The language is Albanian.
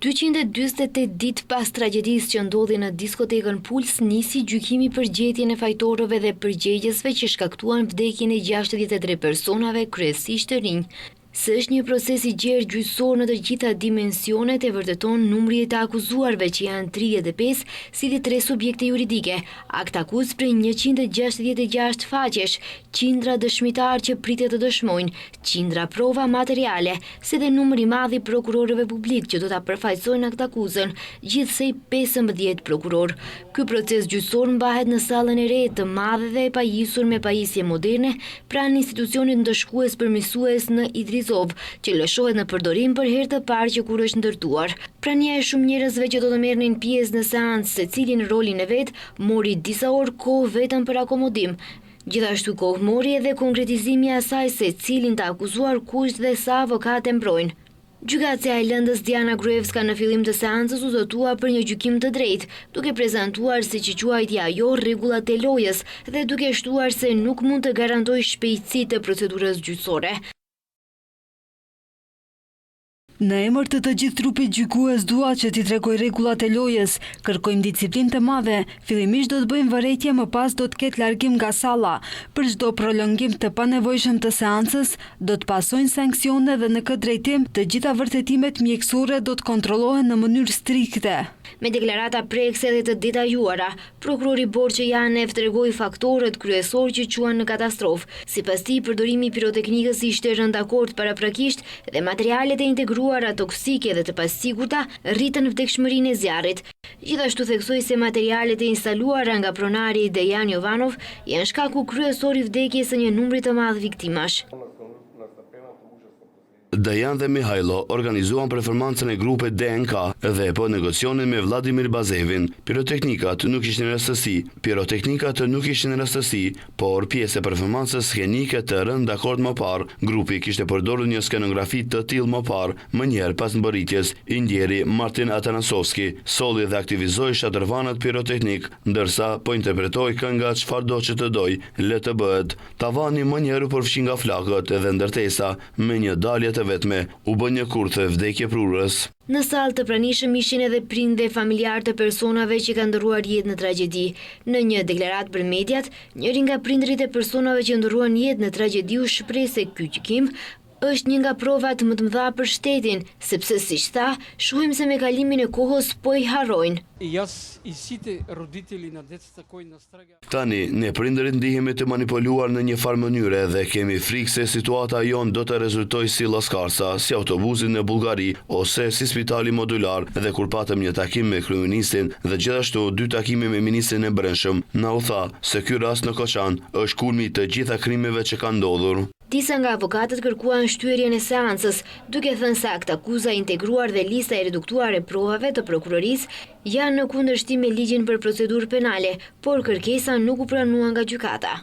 248 ditë pas tragjedisë që ndodhi në diskotekën Puls, nisi gjykimi për gjetjen e fajtorëve dhe përgjegjësve që shkaktuan vdekjen e 63 personave, kryesisht të rinj. Se është një proces i gjerë gjyqësor në të gjitha dimensionet e vërteton numri të akuzuarve që janë 35, si dhe 3 subjekte juridike, akt akuz për 166 faqesh, qindra dëshmitar që pritet të dëshmojnë, qindra prova materiale, si dhe numri madh i prokurorëve publik që do ta përfaqësojnë akt akuzën, gjithsej 15 prokuror. Ky proces gjyqësor mbahet në sallën e re të madhe dhe e pajisur me pajisje moderne pranë institucionit ndëshkues përmirësues në Idrizov, që lëshohet në përdorim për herë të parë që kur është ndërtuar. Prania e shumë njerëzve që do të merrnin pjesë në seancë, secili në rolin e vet, mori disa orë kohë vetëm për akomodim. Gjithashtu kohë mori edhe konkretizimi i asaj se cilin të akuzuar kush dhe sa avokate mbrojnë. Gjykatësia e Lëndës Diana Gruevska në fillim të seancës u zotua për një gjykim të drejtë, duke prezantuar si që quajtja ajo rregullat e lojës dhe duke shtuar se nuk mund të garantojë shpejtësi të procedurës gjyqësore. Në emër të gjithë trupit gjykues dua që t'i tregoj rregullat e lojës, kërkojmë disiplinë të madhe, fillimisht do të bëjmë vërejtje, më pas do të ketë largim nga salla. Për çdo prolongim të panevojshëm të seancës, do të pasojnë sanksione dhe në këtë drejtim të gjitha vërtetimet mjekësore do të kontrollohen në mënyrë strikte. Me deklarata prekse dhe të detajuara, prokurori Borçejanev tregoi faktorët kryesor që quan në katastrofë. Sipas tij, përdorimi i piroteknikës ishte rëndakord paraprakisht dhe materialet e integruara toksike dhe të pasigurta rritën vdekshmërinë e zjarrit. Gjithashtu theksoi se materialet e instaluara nga pronari Dejan Jovanov janë shkaku kryesor i vdekjes së një numri të madh viktimash. Dajan dhe Mihajlo organizuan performancën e grupit DNK dhe po negocionin me Vladimir Bazevin. Piroteknikat nuk ishin rastësi, por pjesë e performancës skenike të rënë dakord më parë. Grupi kishte përdorur një skenografi të tillë më parë. Më njëherë pas mbërritjes, i ndjeri Martin Atanasovski, solli dhe aktivizoi shadrvanët piroteknik, ndërsa po interpretoi kënga çfarëdo që të doj, le të bëhet. Tavani më njëherë u përfshi nga flakët dhe ndërtesa me një dalje të vetme, u bë një kurthë vdekje prurës. Në sallë të pranishëm ishin edhe prindë dhe familjarë të personave që kanë ndërruar jetë në tragjedi. Në një deklaratë për mediat, njëri nga prindërit e personave që ndërruan jetë në tragjedi u shpreh se ky gjykim është një nga provat më të mëdha për shtetin, sepse siç tha, shohim se me kalimin e kohës po i harrojnë. Tani, ne prindërit ndihemi të manipuluar në një farë mënyre dhe kemi frikë se situata jon do të rezultojë si Laskarsa, si autobusi në Bullgari ose si spitali modular, dhe kur patëm një takim me kryeministin dhe gjithashtu 2 takime me ministrin e Brendshëm, na u tha se ky rast në Koçan është kulmi të gjitha krimeve që kanë ndodhur. Disa nga avokatët kërkuan shtyerjen e seancës, duke thënë se akt akuza integruar dhe lista e reduktuar e provave të prokurorisë janë në kundërshtim me ligjin për procedurë penale, por kërkesa nuk u pranua nga gjykata.